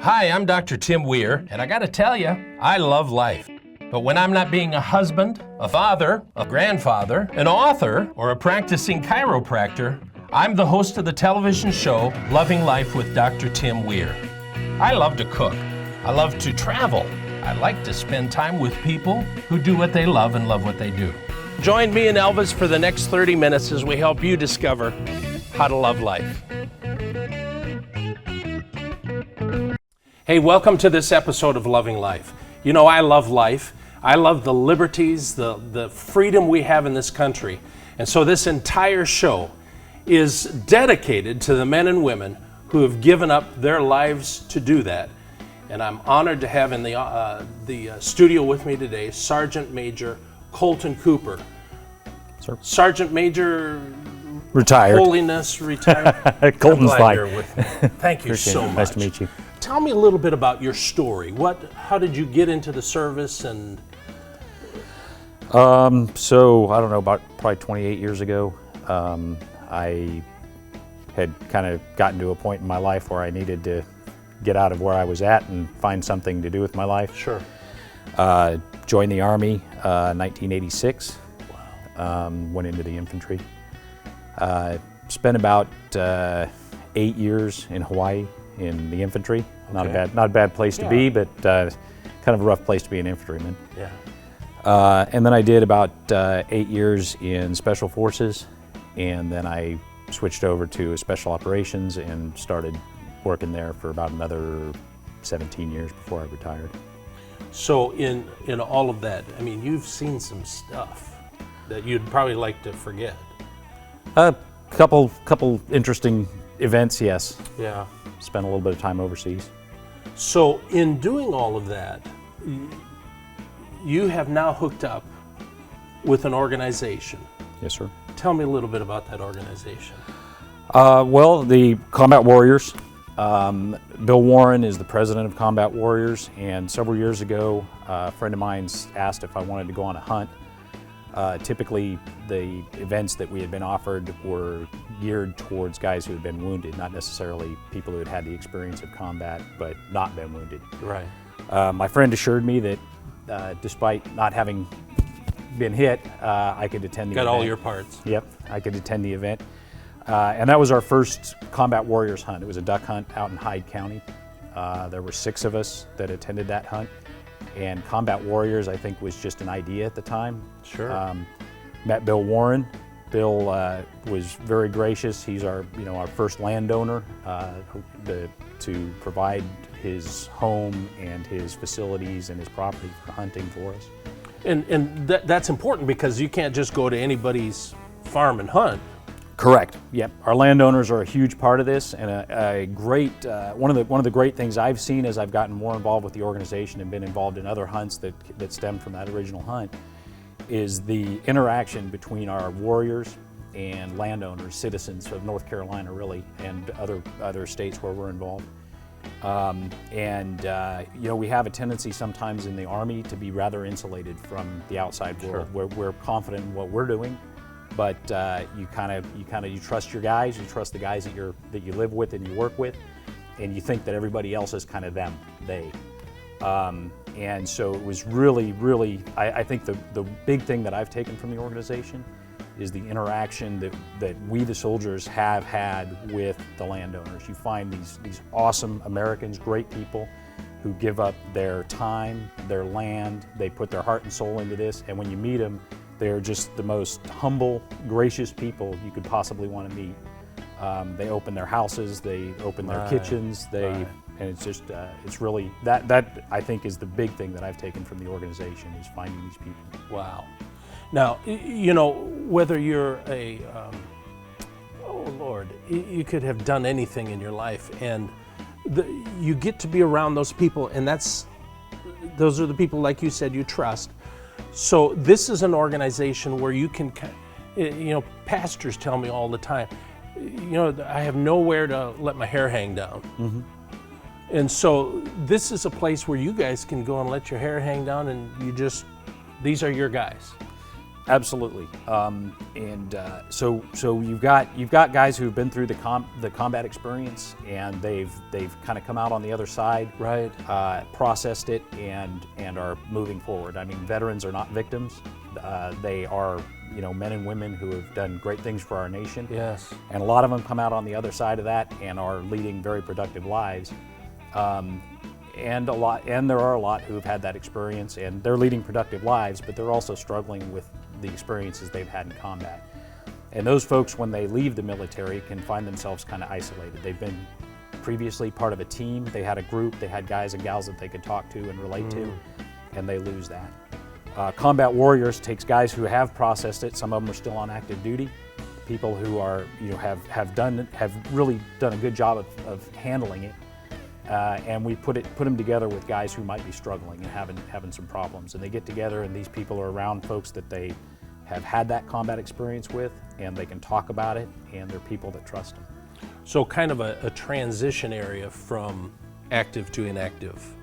Hi, I'm Dr. Tim Weir, and I gotta tell you, I love life. But when I'm not being a husband, a father, a grandfather, an author, or a practicing chiropractor, I'm the host of the television show Loving Life with Dr. Tim Weir. I love to cook. I love to travel. I like to spend time with people who do what they love and love what they do. Join me and Elvis for the next 30 minutes as we help you discover how to love life. Hey, welcome to this episode of Loving Life. You know, I love life. I love the liberties, the freedom we have in this country. And so this entire show is dedicated to the men and women who have given up their lives to do that. And I'm honored to have in the studio with me today, Sergeant Major Colton Cooper. Sir. Sergeant Major... Retired. Holiness, retired. Colton's fine. You're with me. Thank you so much. Nice to meet you. Tell me a little bit about your story. How did you get into the service? And so I don't know, about probably 28 years ago, I had kind of gotten to a point in my life where I needed to get out of where I was at and find something to do with my life. Sure. Joined the Army 1986. Wow. Went into the infantry. Spent about 8 years in Hawaii in the infantry. Okay. Not a bad place to be, but kind of a rough place to be an infantryman. Yeah. And then I did about 8 years in Special Forces, and then I switched over to Special Operations and started working there for about another 17 years before I retired. So in all of that, I mean, you've seen some stuff that you'd probably like to forget. Couple interesting events, yes. Yeah. Spent a little bit of time overseas. So in doing all of that, you have now hooked up with an organization. Yes, sir. Tell me a little bit about that organization. Well, the Combat Warriors. Bill Warren is the president of Combat Warriors, and several years ago, a friend of mine asked if I wanted to go on a hunt. Typically, the events that we had been offered were geared towards guys who had been wounded, not necessarily people who had had the experience of combat but not been wounded. Right. My friend assured me that despite not having been hit, I could attend the event. Got all your parts. Yep, I could attend the event. And that was our first Combat Warriors hunt. It was a duck hunt out in Hyde County. There were 6 of us that attended that hunt. And Combat Warriors, I think, was just an idea at the time. Sure. Met Bill Warren. Bill was very gracious. He's our first landowner to provide his home and his facilities and his property for hunting for us. And that's important because you can't just go to anybody's farm and hunt. Correct. Yep. Our landowners are a huge part of this, and a great one of the great things I've seen as I've gotten more involved with the organization and been involved in other hunts that stem from that original hunt is the interaction between our warriors and landowners, citizens of North Carolina, really, and other states where we're involved. We have a tendency sometimes in the Army to be rather insulated from the outside world. Sure. We're confident in what we're doing. But you trust your guys, you trust the guys that you live with and you work with, and you think that everybody else is kind of them, they. And so it was really, I think the big thing that I've taken from the organization is the interaction that we, the soldiers, have had with the landowners. You find these awesome Americans, great people, who give up their time, their land, they put their heart and soul into this, and when you meet them, they're just the most humble, gracious people you could possibly want to meet. They open their houses, they open their kitchens, and it's just, it's really, that I think is the big thing that I've taken from the organization is finding these people. Wow. Now, whether you're oh Lord, you could have done anything in your life, and you get to be around those people, and those are the people, like you said, you trust. So this is an organization where you can, pastors tell me all the time, I have nowhere to let my hair hang down. Mm-hmm. And so this is a place where you guys can go and let your hair hang down, and these are your guys. Absolutely. So you've got guys who've been through the combat experience, and they've kind of come out on the other side, Right. Processed it, and are moving forward. I mean, veterans are not victims. They are men and women who have done great things for our nation. Yes. And a lot of them come out on the other side of that and are leading very productive lives. And there are a lot who have had that experience, and they're leading productive lives, but they're also struggling with the experiences they've had in combat. And those folks, when they leave the military, can find themselves kind of isolated. They've been previously part of a team, they had a group, they had guys and gals that they could talk to and relate to, and they lose that. Combat Warriors takes guys who have processed it. Some of them are still on active duty. People who are, have really done a good job of handling it. And we put them together with guys who might be struggling and having some problems. And they get together, and these people are around folks that they have had that combat experience with, and they can talk about it, and they're people that trust them. So kind of a transition area from active to inactive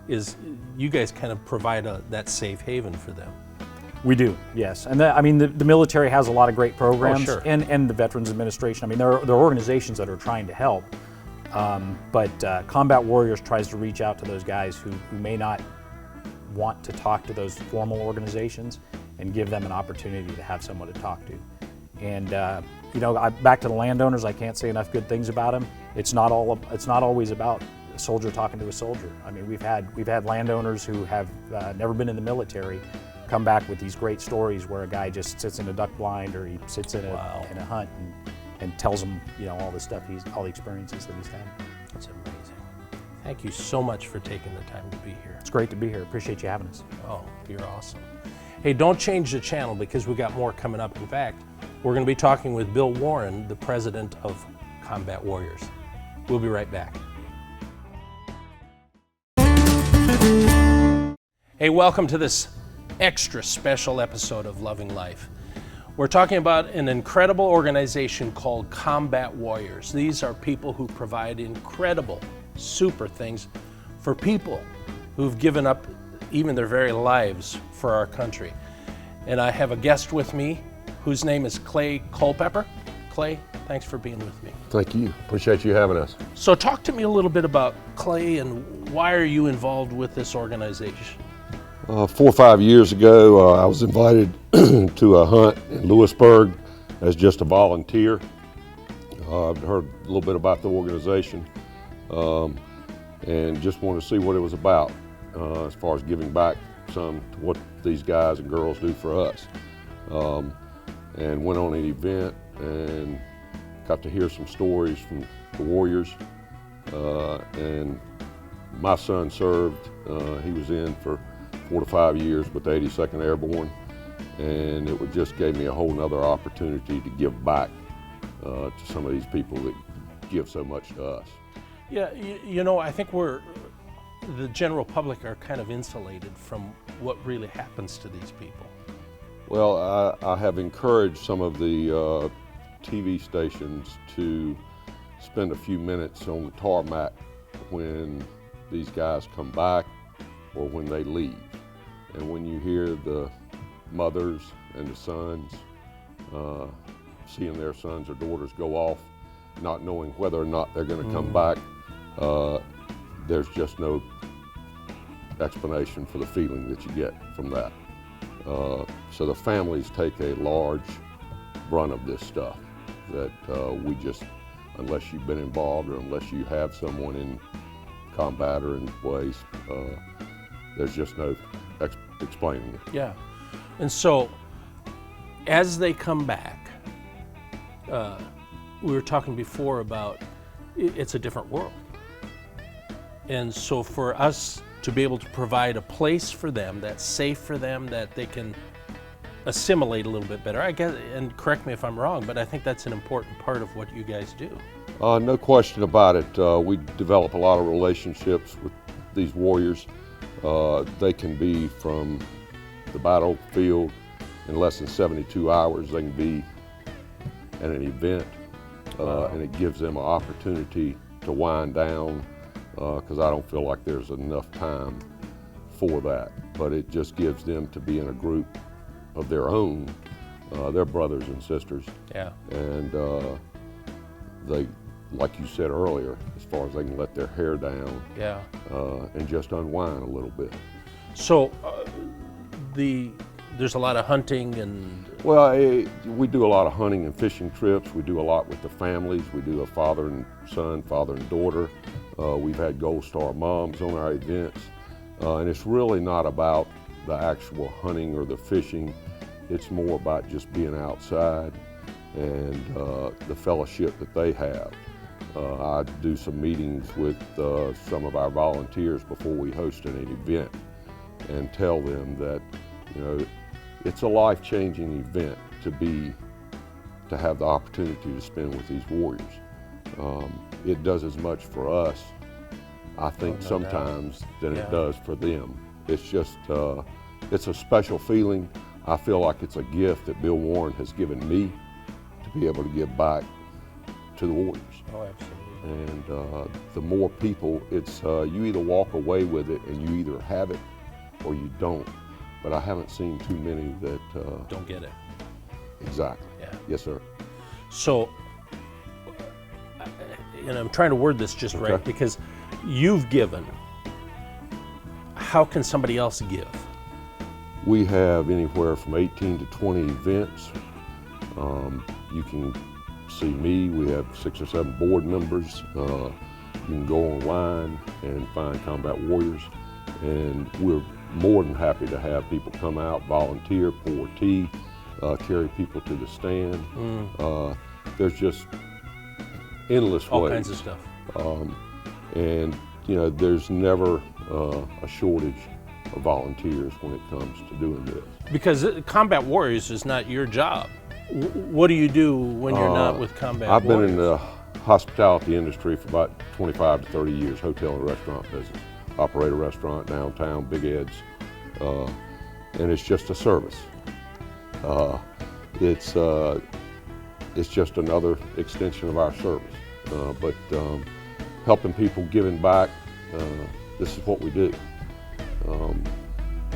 is you guys kind of provide that safe haven for them. We do, yes. And the military has a lot of great programs, sure. and the Veterans Administration. I mean, there are organizations that are trying to help. But Combat Warriors tries to reach out to those guys who may not want to talk to those formal organizations and give them an opportunity to have someone to talk to. And back to the landowners, I can't say enough good things about them. It's not always about a soldier talking to a soldier. I mean, we've had landowners who have never been in the military come back with these great stories where a guy just sits in a duck blind, or he sits in a hunt and tells them, all the stuff all the experiences that he's had. That's amazing. Thank you so much for taking the time to be here. It's great to be here. Appreciate you having us. Oh, you're awesome. Hey, don't change the channel, because we got more coming up. In fact, we're going to be talking with Bill Warren, the president of Combat Warriors. We'll be right back. Hey, welcome to this extra special episode of Loving Life. We're talking about an incredible organization called Combat Warriors. These are people who provide incredible, super things for people who've given up even their very lives for our country. And I have a guest with me whose name is Clay Culpepper. Clay, thanks for being with me. Thank you. Appreciate you having us. So talk to me a little bit about Clay, and why are you involved with this organization? 4 or 5 years ago, I was invited to a hunt in Lewisburg as just a volunteer. I've heard a little bit about the organization and just wanted to see what it was about as far as giving back some to what these guys and girls do for us. And went on an event and got to hear some stories from the Warriors. And my son served, he was in for 4 to 5 years with the 82nd Airborne, and it just gave me a whole nother opportunity to give back to some of these people that give so much to us. Yeah, I think the general public are kind of insulated from what really happens to these people. Well, I have encouraged some of the TV stations to spend a few minutes on the tarmac when these guys come back or when they leave. And when you hear the mothers and the sons seeing their sons or daughters go off, not knowing whether or not they're going to come back, there's just no explanation for the feeling that you get from that. So the families take a large brunt of this stuff that we just, unless you've been involved or unless you have someone in combat or in place, there's just no explaining it. Yeah. And so as they come back, we were talking before about it's a different world. And so for us to be able to provide a place for them that's safe for them, that they can assimilate a little bit better, I guess, and correct me if I'm wrong, but I think that's an important part of what you guys do. No question about it. We develop a lot of relationships with these warriors. They can be from the battlefield in less than 72 hours. They can be at an event, and it gives them an opportunity to wind down, because I don't feel like there's enough time for that. But it just gives them to be in a group of their own. They're brothers and sisters. Yeah. And they, like you said earlier, as far as they can let their hair down, Yeah. and just unwind a little bit. So there's a lot of hunting and. Well, we do a lot of hunting and fishing trips. We do a lot with the families. We do a father and son, father and daughter. We've had Gold Star moms on our events. And it's really not about the actual hunting or the fishing. It's more about just being outside and the fellowship that they have. I do some meetings with some of our volunteers before we host an event and tell them that, you know, it's a life-changing event to have the opportunity to spend with these warriors. It does as much for us, I think, sometimes than it does for them. It's just, it's a special feeling. I feel like it's a gift that Bill Warren has given me to be able to give back to the warriors. Oh, absolutely. And the more people, it's you either walk away with it and you either have it or you don't. But I haven't seen too many that Don't get it. Exactly. Yeah. Yes, sir. So, and I'm trying to word this just right, because you've given. How can somebody else give? We have anywhere from 18 to 20 events. You can see me. We have 6 or 7 board members. You can go online and find Combat Warriors, and we're more than happy to have people come out, volunteer, pour tea, carry people to the stand. There's just endless All ways. kinds of stuff. And you know, there's never a shortage of volunteers when it comes to doing this. Because Combat Warriors is not your job. What do you do when you're not with Combat I've Warriors? been in the hospitality industry for about 25 to 30 years, hotel and restaurant business. Operate a restaurant downtown, Big Ed's, and it's just a service. It's just another extension of our service. But helping people, giving back, this is what we do. You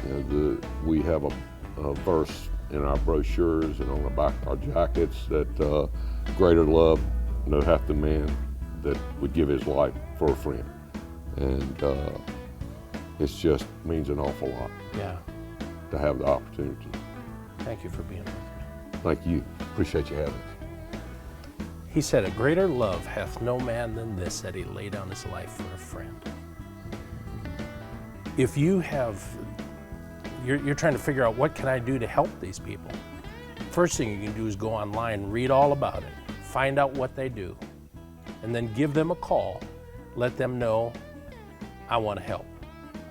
know, we have a verse in our brochures and on the back of our jackets that greater love no hath the man that would give his life for a friend. And it just means an awful lot to have the opportunity. Thank you for being with me. Thank you. Appreciate you having us. He said, "A greater love hath no man than this, that he lay down his life for a friend." If you have, you're trying to figure out what can I do to help these people, first thing you can do is go online, read all about it, find out what they do, and then give them a call. Let them know, I want to help.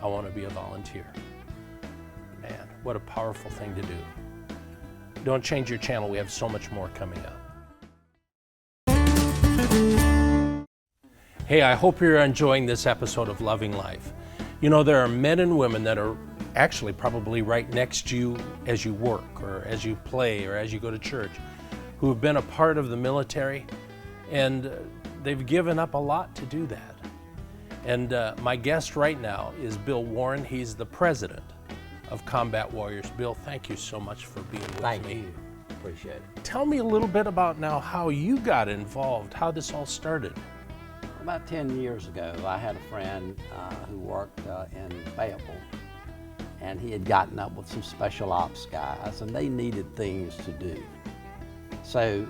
I want to be a volunteer. Man, what a powerful thing to do. Don't change your channel. We have so much more coming up. Hey, I hope you're enjoying this episode of Loving Life. You know, there are men and women that are actually probably right next to you as you work or as you play or as you go to church who have been a part of the military, and they've given up a lot to do that. And my guest right now is Bill Warren. He's the president of Combat Warriors. Bill, thank you so much for being with me. Thank you. Appreciate it. Tell me a little bit about now how you got involved, how this all started. About 10 years ago, I had a friend who worked in Fayetteville, and he had gotten up with some special ops guys, and they needed things to do. So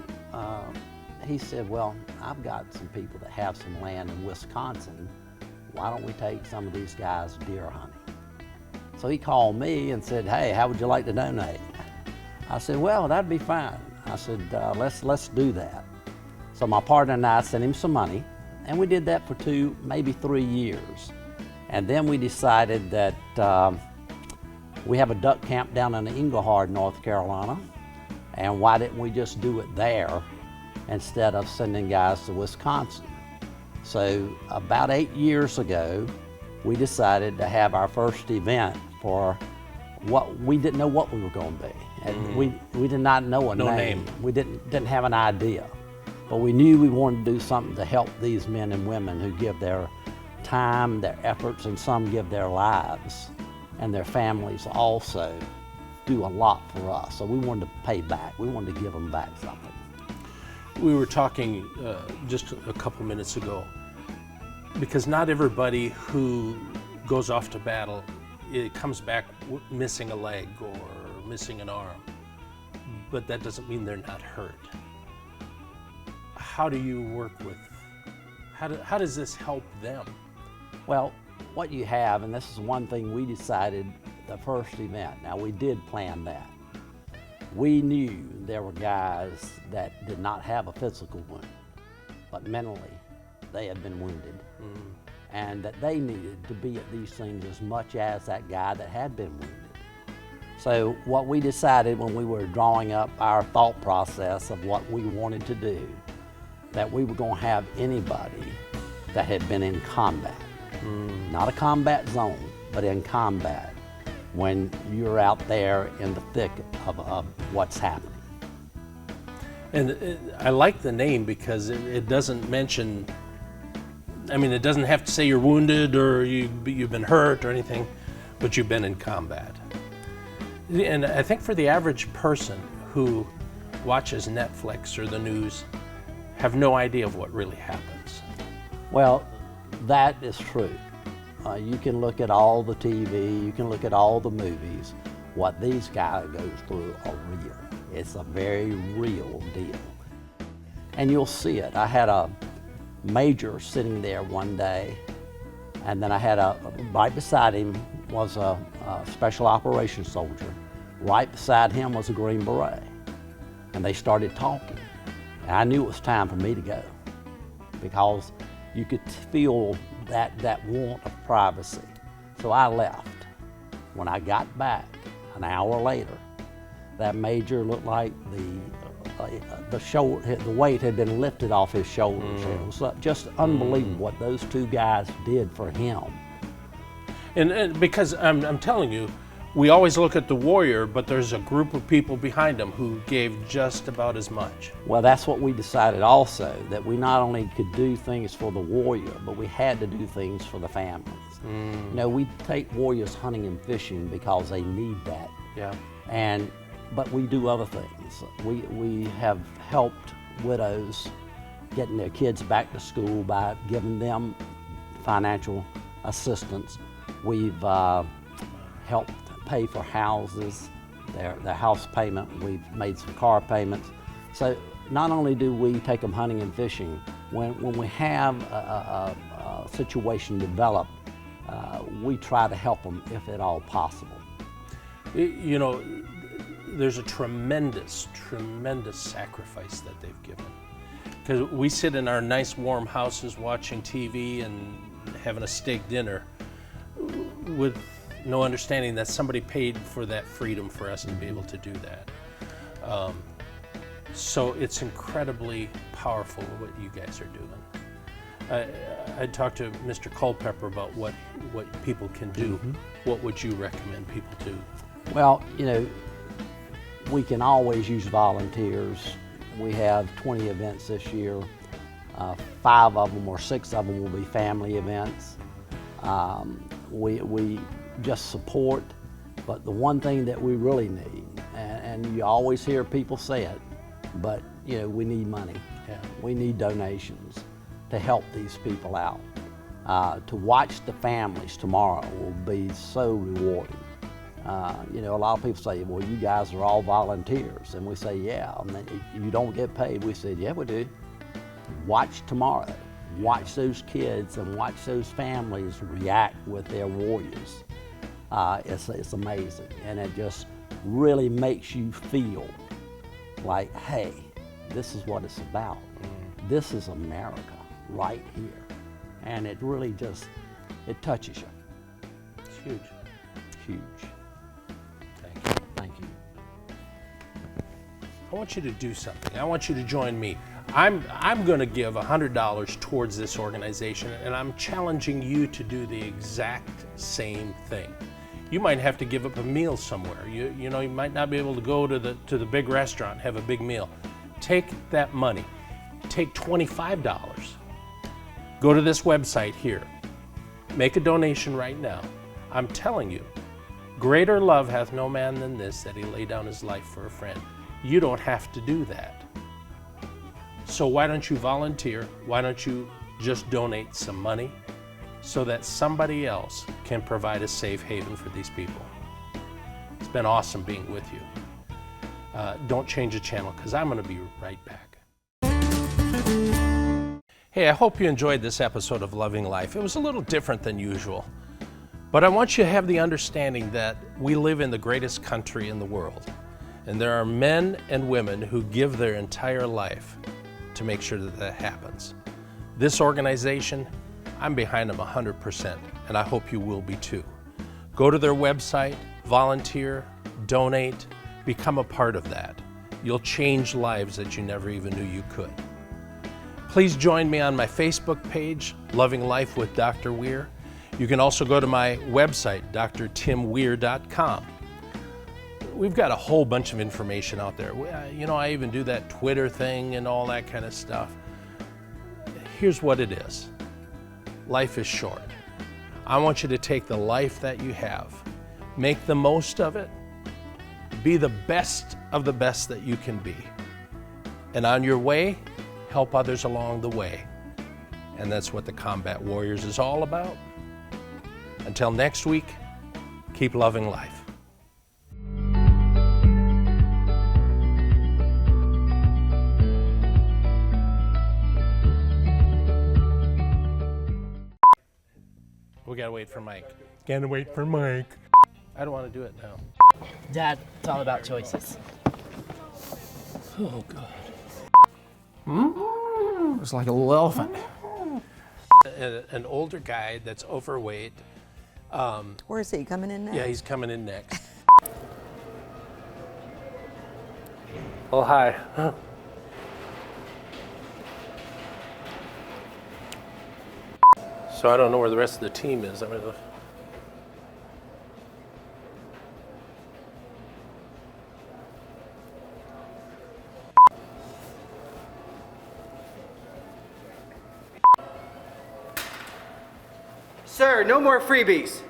he said, well, I've got some people that have some land in Wisconsin. Why don't we take some of these guys deer hunting? So he called me and said, hey, how would you like to donate? I said, well, that'd be fine. I said, let's do that. So my partner and I sent him some money, and we did that for 2, maybe 3 years. And then we decided that we have a duck camp down in Englehart, North Carolina, and why didn't we just do it there instead of sending guys to Wisconsin? So about 8 years ago, we decided to have our first event for what we didn't know what we were going to be. And we did not know a name. We didn't have an idea. But we knew we wanted to do something to help these men and women who give their time, their efforts, and some give their lives, and their families also. do a lot for us, so we wanted to pay back. We wanted to give them back something. We were talking just a couple minutes ago, because not everybody who goes off to battle, it comes back missing a leg or missing an arm, but that doesn't mean they're not hurt. How do you work with, how does this help them? Well, what you have, and this is one thing we decided the first event, now we did plan that. We knew there were guys that did not have a physical wound, but mentally they had been wounded. And that they needed to be at these things as much as that guy that had been wounded. So what we decided when we were drawing up our thought process of what we wanted to do, that we were going to have anybody that had been in combat. Not a combat zone, but in combat, when you're out there in the thick of what's happening. And I like the name because it doesn't mention, I mean, it doesn't have to say you're wounded or you've been hurt or anything, but you've been in combat. And I think for the average person who watches Netflix or the news, have no idea of what really happens. Well, that is true. You can look at all the TV, you can look at all the movies. What these guys go through are real. It's a very real deal. And you'll see it. I had a major sitting there one day, and then I had right beside him was a special operations soldier. Right beside him was a Green Beret. And they started talking. And I knew it was time for me to go, because you could feel that want of privacy. So I left. When I got back an hour later, that major looked like the weight had been lifted off his shoulders. It was just unbelievable what those two guys did for him. And because I'm telling you, we always look at the warrior, but there's a group of people behind him who gave just about as much. Well, that's what we decided also, that we not only could do things for the warrior, but we had to do things for the families. You know, we take warriors hunting and fishing because they need that. Yeah. But we do other things. We have helped widows getting their kids back to school by giving them financial assistance. We've helped pay for houses, their house payment. We've made some car payments. So not only do we take them hunting and fishing, when we have a situation develop, we try to help them if at all possible. You know, there's a tremendous, tremendous sacrifice that they've given. Because we sit in our nice warm houses watching TV and having a steak dinner with no understanding that somebody paid for that freedom for us to be able to do that. So it's incredibly powerful what you guys are doing. I talked to Mr. Culpepper about what people can do. What would you recommend people do? Well, you know, we can always use volunteers. We have 20 events this year. 5 of them or 6 of them will be family events. We just support, but the one thing that we really need, and you always hear people say it, but you know, we need money. Yeah. We need donations to help these people out. To watch the families tomorrow will be so rewarding. You know, a lot of people say, well, you guys are all volunteers. And we say, yeah. And then you don't get paid. We said, yeah, we do. Watch tomorrow. Watch those kids and watch those families react with their warriors. It's amazing. And it just really makes you feel like, hey, this is what it's about. This is America right here. And it really just, it touches you. It's huge. Huge. Thank you. Thank you. I want you to do something. I want you to join me. I'm going to give $100 towards this organization, and I'm challenging you to do the exact same thing. You might have to give up a meal somewhere. You know, you might not be able to go to the big restaurant and have a big meal. Take that money. Take $25. Go to this website here. Make a donation right now. I'm telling you, Greater love hath no man than this, that he lay down his life for a friend. You don't have to do that. So why don't you volunteer? Why don't you just donate some money so that somebody else can provide a safe haven for these people? It's been awesome being with you. Don't change the channel, because I'm going to be right back. Hey, I hope you enjoyed this episode of Loving Life. It was a little different than usual, but I want you to have the understanding that we live in the greatest country in the world, and there are men and women who give their entire life to make sure that that happens. This organization, I'm behind them 100%, and I hope you will be too. Go to their website, volunteer, donate, become a part of that. You'll change lives that you never even knew you could. Please join me on my Facebook page, Loving Life with Dr. Weir. You can also go to my website, drtimweir.com. We've got a whole bunch of information out there. You know, I even do that Twitter thing and all that kind of stuff. Here's what it is. Life is short. I want you to take the life that you have, make the most of it, be the best of the best that you can be. And on your way, help others along the way. And that's what the Combat Warriors is all about. Until next week, keep loving life. We gotta wait for Mike. Gotta wait for Mike. I don't want to do it now. Dad, it's all about choices. Oh, God. It's like a little elephant. An older guy that's overweight. Where is he coming in next? Yeah, he's coming in next. Oh, hi. So I don't know where the rest of the team is. I mean, Sir, no more freebies.